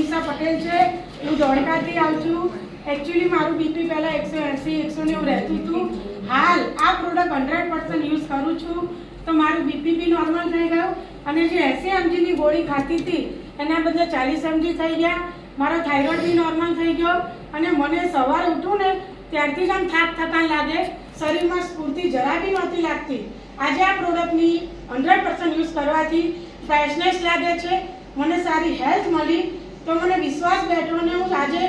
નિશા પટેલ છે. હું ધોળકાથી આવું છું. એકચ્યુઅલી મારું બીપી પહેલાં 180 190 રહેતું હતું. હાલ આ પ્રોડક્ટ 100% યુઝ કરું છું તો મારું બીપી બી નોર્મલ થઈ ગયું અને જે 80 mgની ગોળી ખાતી હતી એના બદલે 40 mg થઈ ગયા. મારો થાઇરોઇડ બી નોર્મલ થઈ ગયો અને મને સવારે ઉઠું ને ત્યારથી જ આમ થાક થકાન લાગે, શરીરમાં સ્ફૂર્તિ જરા બી નહોતી લાગતી. આજે આ પ્રોડક્ટની 100% યુઝ કરવાથી ફ્રેશનેસ લાગે છે, મને સારી હેલ્થ મળી તો મને વિશ્વાસ બેઠો ને હું આજે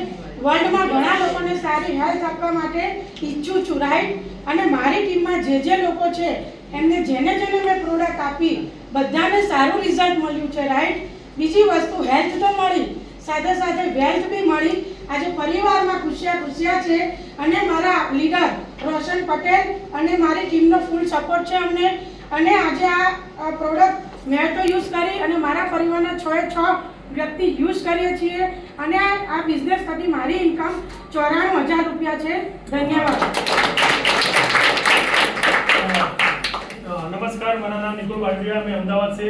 વર્લ્ડમાં ઘણા લોકોને સારી હેલ્થ આપવા માટે ઈચ્છું છું, રાઈટ. અને મારી ટીમમાં જે લોકો છે એમને જેને મેં પ્રોડક્ટ આપી બધાને સારું રિઝલ્ટ મળ્યું છે, રાઈટ. બીજી વસ્તુ હેલ્થ તો મળી, સાથે સાથે વેલ્થ બી મળી. આજે પરિવારમાં ખુશિયા છે અને મારા લીડર રોશન પટેલ અને મારી ટીમનો ફૂલ સપોર્ટ છે અમને. અને આજે આ પ્રોડક્ટ મેં તો યુઝ કરી અને મારા પરિવારના 6 વ્યક્તિ યુઝ કરીએ છીએ અને આ બિઝનેસ થકી મારી ઇન્કમ 94,000 રૂપિયા છે. ધન્યવાદ. नमस्कार, मेरा नाम निकुल वाडिया, मैं अहमदाबाद से।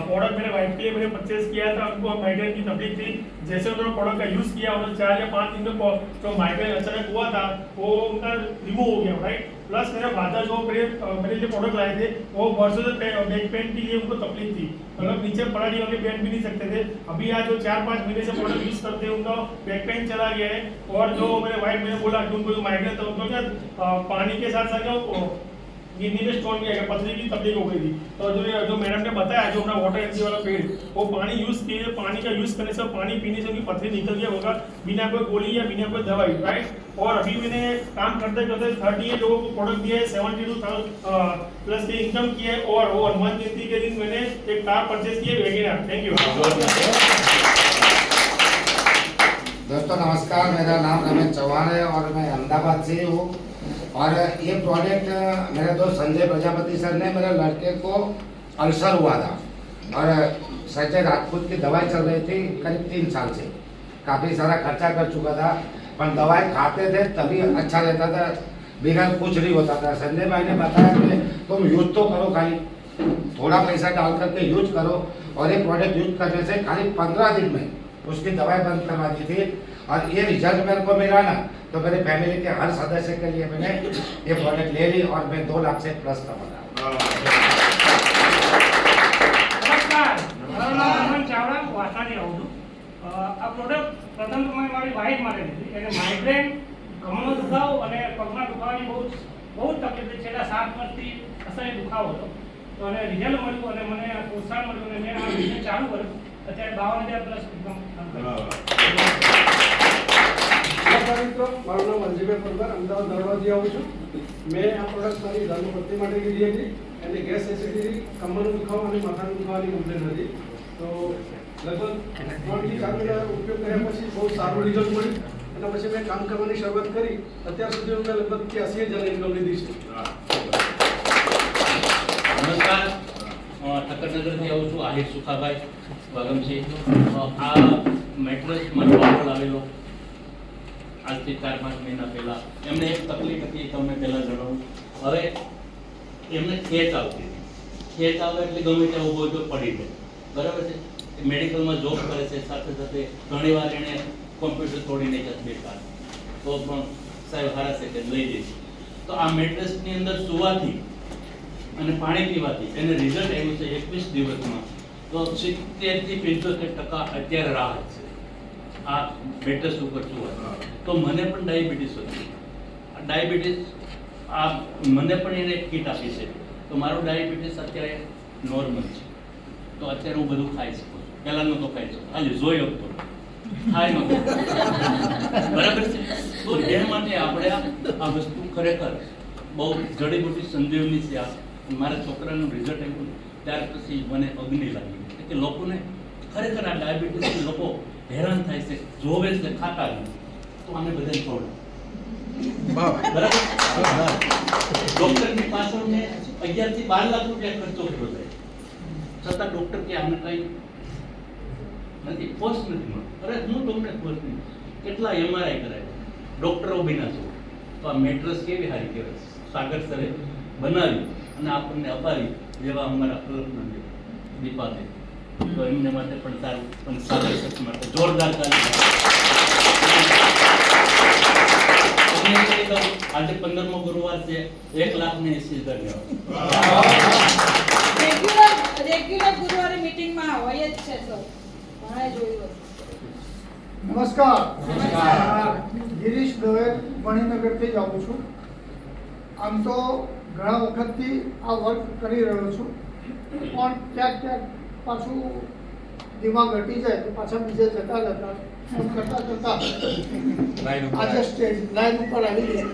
प्रोडक्ट मेरे वाइफ के लिए मैंने परचेज किया था। उनको माइग्रेन की तकलीफ थी। जैसे उन्होंने प्रोडक्ट का यूज़ किया उन्होंने 4 या 5 दिन में जो माइग्रेन अचानक हुआ था वो उनका रिमूव हो गया, राइट. प्लस मेरे फादर जो मेरे लिए प्रोडक्ट लाए थे वो वर्षों से बैक पेन के लिए उनको तकलीफ थी, मतलब नीचे पलटी होकर बैठ भी नहीं सकते थे. अभी आज जो 4-5 महीने से प्रोडक्ट यूज़ करते हैं उनका बैक पेन चला गया है. और जो मेरे वाइफ मैंने बोला कि उनको जो माइग्रेन था उनको क्या पानी के साथ साथ किडनी में स्टोन किया गया, पथरी की तकलीफ हो गई थी. तो जो मैडम ने बताया जो अपना वाटर एनर्जी वाला पेड़ वो पानी यूज़ किए, पानी का यूज़ करने से पानी पीने से उनकी पथरी निकल गया होगा बिना कोई गोली या बिना कोई दवाई, राइट. और अभी मैंने काम करते करते 38 लोगों को प्रोडक्ट दिया है, 72,000 प्लस की इनकम की है. और मन गिनती के दिन मैंने एक कार परचेज की है, वैगनर. Thank you. दोस्तों नमस्कार, मेरा नाम रमेश चौहान है और मैं अहमदाबाद से हूँ. और ये प्रोडक्ट मेरे दोस्त संजय प्रजापति सर ने, मेरे लड़के को अल्सर हुआ था और संजय राजपूत की दवाई चल रही थी करीब 3 साल से. काफ़ी सारा खर्चा कर चुका था पर दवाई खाते थे तभी अच्छा रहता था, बिना कुछ नहीं होता था. संजय भाई ने बताया कि तुम यूज तो करो, खाली थोड़ा पैसा डाल करके यूज करो. और ये प्रोडक्ट यूज करने से खाली 15 दिन में उसकी दवाई बंद करवा दी थी. और ये रिजल्ट मेरे को मिला ना तो मेरे फैमिली के हर सदस्य के लिए मैंने ये प्रोडक्ट ले ली और मैं 2 लाख से प्लस कमा रहा हूँ. નમસ્કાર, મારું નામ અમન ચાવડા, વાસાની આવું છું. આ પ્રોડક્ટ પ્રથમ તો મેં મારી વાઈફ માટે લીધી. એને માઇગ્રેન, કમરનો દુખાવો અને પગના દુખાવાની બહુ જ તકલીફ હતી. છેલ્લા 7 વર્ષથી અસહ્ય દુખાવો હતો. તો અને રિઝલ્ટ મળ્યું અને મને પ્રોત્સાહન મળ્યું અને મેં આ બિઝનેસ ચાલુ કર્યું. અત્યારે 52,000 પ્લસ ઇન્કમ મારું નામ અરજીભાઈ પરમાર, અમદાવાદ દરવાજી આવું છું. મેં આ પ્રોડક્ટ મારી ધર્મપત્ની માટે લીધી હતી. એને ગેસ એસિડિટી, કમરનો દુખાવો અને માથાનો દુખાવાની કમ્પ્લેન હતી. તો લગભગ 3 થી 4 મહિના ઉપયોગ કર્યા પછી બહુ સારું રિઝલ્ટ મળ્યું અને પછી મેં કામ કરવાની શરૂઆત કરી. અત્યાર સુધી મેં લગભગ 83,000 ઇન્કમ લીધી છે. નમસ્કાર, ઠક્કરનગરથી આવું છું. આહિર સુખાભાઈ વાગમજી. આ મેટ્રેસ મારો વાપર આવેલો આજથી 4-5 મહિના પહેલાં. એમને એક તકલીફ હતી, તમને પહેલાં જણાવું. હવે એમને ખેંચ આવતી હતી. ખેંચ આવે એટલે ગમે ત્યાં ઊભો તો પડી જાય, બરાબર છે. મેડિકલમાં જોબ કરે છે, સાથે સાથે ઘણીવાર એણે કોમ્પ્યુટર તોડીને જત બેકાર તો પણ સાહેબ હારા સેકન્ડ લઈ દઈશું. તો આ મેટ્રેસની અંદર સુવાથી અને પાણી પીવાથી એને રિઝલ્ટ આવ્યું છે 21 દિવસમાં. તો 70 થી 75% અત્યારે રાહત છે આ મેટ્રેસ ઉપર સુવા. તો મને પણ ડાયાબિટીસ હતી. ડાયાબિટીસ મને પણ એને કીટ આપી છે. તો મારું ડાયાબિટીસ અત્યારે નોર્મલ છે. તો અત્યારે હું બધું ખાઈ શકું છું. પહેલાં નહોતો ખાઈ શકું, ખાલી જોઈ શકતો ખાઈ નહોતો, બરાબર છે. તો એ માટે આપણે આ વસ્તુ ખરેખર બહુ જડીબુટી સંજીવની છે. આ મારા છોકરાનું રિઝલ્ટ આવ્યું ત્યાર પછી મને અગ્નિ લાગી કે લોકોને ખરેખર આ ડાયાબિટીસ લોકો હેરાન થાય છે, જોવે છે, ખાતા નથી. તો આને બધાને છોડ બરાબર. ડોક્ટરની પાછળ મેં 11 થી 12 લાખ રૂપિયા ખર્ચો કર્યો છે, છતાં ડોક્ટર કે આને કઈ નથી, પોસ્ટ નથી મળતો. અરે હું તમને પોસ્ટ નહીં, કેટલા MRI કરાય, ડોક્ટરો બિના છો. તો આ મેટ્રેસ કેવી સારી કહેવાય, સાગર સરે બનાવી અને આપણને અપાવી જેવા અમારા કલ્પના દીપાને. તો એમને માટે પણ સારું પણ સાગર સર માટે જોરદાર તાળી. અને એ તો આજે 15મો ગુરુવાર છે, 1,80,000 ધન્યવાદ. રેગ્યુલર ગુરુવારે મીટિંગમાં હોય જ છે સર, ઘણા જોયું હશે. નમસ્કાર. નમસ્કાર. ગિરીશ દવે મણિનગરથી જ આવું છું. આમ તો ઘણા વખતથી આ વર્ક કરી રહ્યો છું, પણ ક્યાંક પાછું દિમાગ હટી જાય તો પાછા બીજે જતા જતા એમ કરતા કરતા આજે સ્ટેજ લાઈન ઉપર આવી ગયા.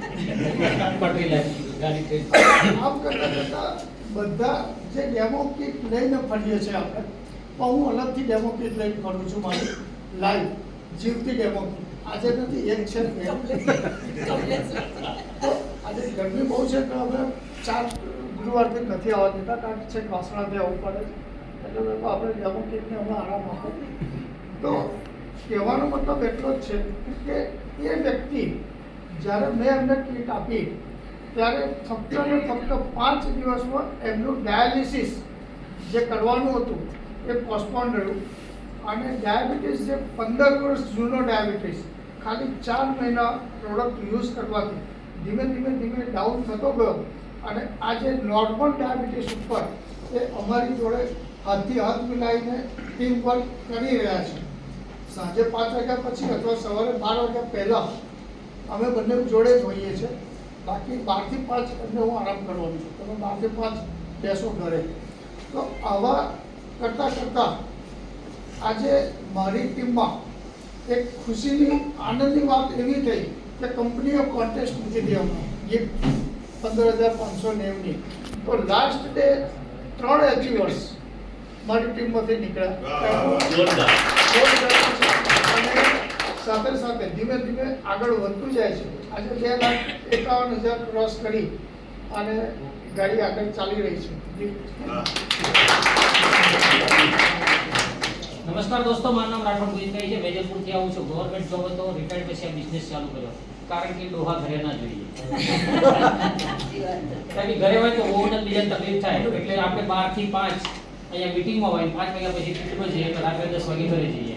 આમ કરતા કરતા બધા જે ડેમો કિટ લઈને ફરીએ છીએ આપણે, પણ હું અલગથી ડેમો કિટ લઈને ફરું છું. મારી લાઈવ જીવતી ડેમો કિટ આજે નથી, એક છે બે. તો આજે ગરમી બહુ છે તો અમે 4 ગુરુવારથી નથી આવવા દેતા, કારણ કે છેક વાસણાથી આવવું પડે છે, એટલે લોકો આપણે ડેમો કિટને હમણાં આરામ આપો. તો કહેવાનો મતલબ એટલો જ છે કે એ વ્યક્તિ જ્યારે મેં એમને કીટ આપી ત્યારે ફક્ત ને ફક્ત 5 દિવસમાં એમનું ડાયાલિસિસ જે કરવાનું હતું એ પોસ્ટપોન રહ્યું, અને ડાયાબિટીસ જે 15 વર્ષ જૂનો ડાયાબિટીસ ખાલી 4 મહિના પ્રોડક્ટ યુઝ કરવાથી ધીમે ધીમે ડાઉન થતો ગયો, અને આજે નોર્મલ ડાયાબિટીસ ઉપર એ અમારી જોડે હાથથી હાથ મિલાવીને ટીમ વર્ક કરી રહ્યા છે. સાંજે 5 વાગ્યા પછી અથવા સવારે 12 વાગ્યા પહેલાં અમે બંને જોડે જ હોઈએ છીએ. બાકી 12 થી 5 એટલે હું આરામ કરવાનું છું, તમે 12 થી 5 બેસો ઘરે. તો આવા કરતાં કરતાં આજે મારી ટીમમાં એક ખુશીની આનંદની વાત એવી થઈ કે કંપનીએ કોન્ટેસ્ટ મૂકી દીધી હમણાં ગિફ્ટ 15,590ની. તો લાસ્ટ ડે 3 એચિવર્સ મારી ટીમમાંથી નીકળ્યા. જોરદાર. અને સાથે સાથે ધીમે ધીમે આગળ વધતું જાય છે. આજે 2,51,000 ક્રોસ કરી અને ગાડી આગળ ચાલી રહી છે. નમસ્કાર દોસ્તો, મારું નામ રાઠોડ ગોવિંદભાઈ છે. વેજલપુરથી આવું છું. ગવર્મેન્ટ જોબ હતો, રિટાયર્ડ પછી આ બિઝનેસ ચાલુ કર્યો, કારણ કે ડોહા ઘરે ના જોઈએ. કારણ કે ઘરે હોય તો બહુ બીજા તકલીફ થાય, એટલે આપણે 12 થી 5 અહીંયા મીટિંગમાં હોય, 5 વાગ્યા પછી મીટિંગમાં જઈએ તો રાત્રે 10 વાગે ઘરે જઈએ.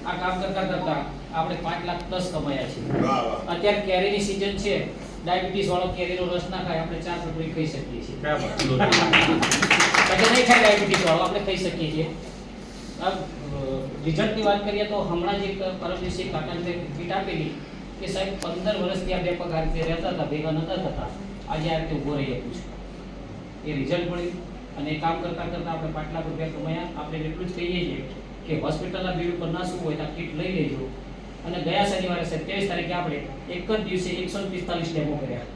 આ કામ કરતા કરતા આપણે 5 લાખ પ્લસ કમાયા છે. અત્યારે કેરીની સીઝન છે, ડાયાબિટીસ વાળો કેરીનો રસ ના ખાય, આપણે 4 ટુકડી ખાઈ શકીએ છીએ. એટલે નહીં ખાય ડાયાબિટીસ વાળો, આપણે ખાઈ શકીએ છીએ. રિઝલ્ટની વાત કરીએ તો હમણાં જ એક પરમ દિવસે કાકાને કીટ આપેલી કે સાહેબ 15 વર્ષથી આ બે પગાર જે રહેતા હતા, ભેગા નતા થતા, આજે આ રીતે ઊભો રહી શકું છું. એ રિઝલ્ટ મળ્યું, અને એ કામ કરતાં કરતાં આપણે 5 લાખ રૂપિયા કમાયા. આપણે એટલું જ કહીએ છીએ કે હોસ્પિટલના બિલ ઉપર ના શું હોય તો આ કીટ લઈ લેજો. અને ગયા શનિવારે 27 તારીખે આપણે એક જ દિવસે 145 ડેમો કર્યા.